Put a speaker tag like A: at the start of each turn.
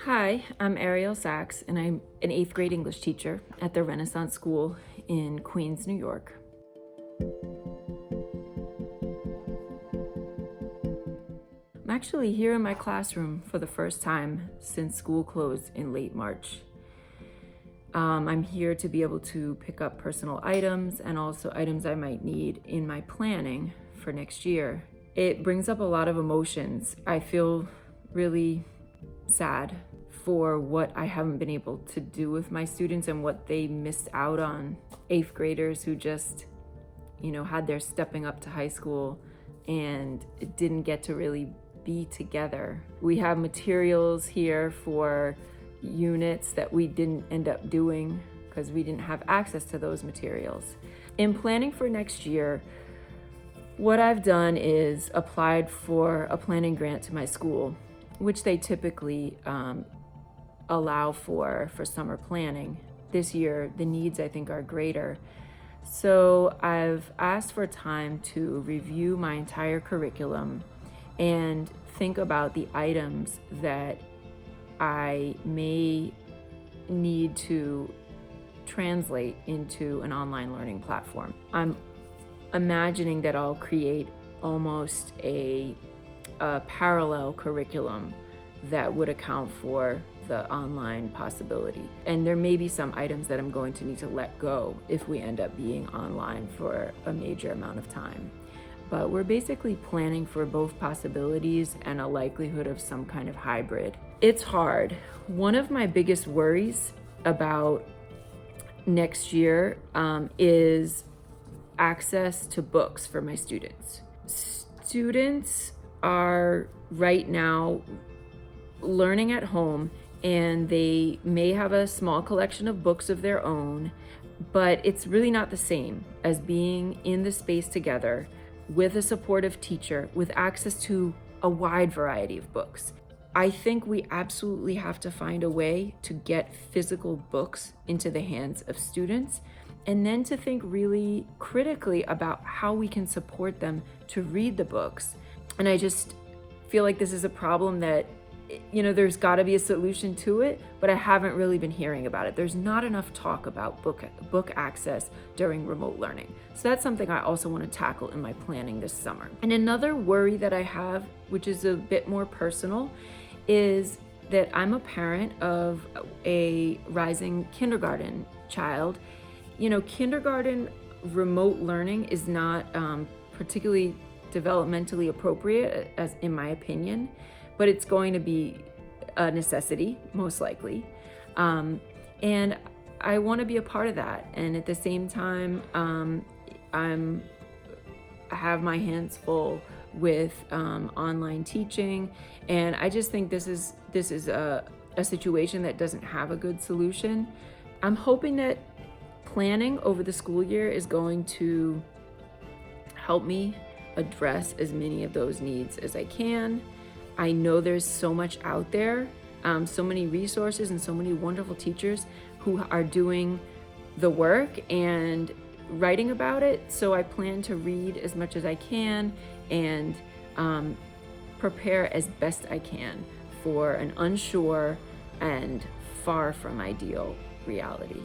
A: Hi, I'm Ariel Sacks, and I'm an 8th grade English teacher at the Renaissance School in Queens, New York. I'm actually here in my classroom for the first time since school closed in late March. I'm here to be able to pick up personal items and also items I might need in my planning for next year. It brings up a lot of emotions. I feel really sad for what I haven't been able to do with my students and what they missed out on. 8th graders who just, had their stepping up to high school and didn't get to really be together. We have materials here for units that we didn't end up doing because we didn't have access to those materials. In planning for next year, what I've done is applied for a planning grant to my school, which they typically allow for summer planning. This year, the needs I think are greater. So I've asked for time to review my entire curriculum and think about the items that I may need to translate into an online learning platform. I'm imagining that I'll create almost a parallel curriculum that would account for the online possibility. And there may be some items that I'm going to need to let go if we end up being online for a major amount of time. But we're basically planning for both possibilities and a likelihood of some kind of hybrid. It's hard. One of my biggest worries about next year is access to books for my students. Students are right now learning at home, and they may have a small collection of books of their own, but it's really not the same as being in the space together with a supportive teacher with access to a wide variety of books. I think we absolutely have to find a way to get physical books into the hands of students, and then to think really critically about how we can support them to read the books. And I just feel like this is a problem that, there's got to be a solution to it, but I haven't really been hearing about it. There's not enough talk about book access during remote learning. So that's something I also want to tackle in my planning this summer. And another worry that I have, which is a bit more personal, is that I'm a parent of a rising kindergarten child. Kindergarten remote learning is not particularly developmentally appropriate, as in my opinion, but it's going to be a necessity, most likely. And I want to be a part of that. And at the same time, I have my hands full with online teaching. And I just think this is a situation that doesn't have a good solution. I'm hoping that planning over the school year is going to help me address as many of those needs as I can. I know there's so much out there, so many resources and so many wonderful teachers who are doing the work and writing about it. So I plan to read as much as I can and prepare as best I can for an unsure and far from ideal reality.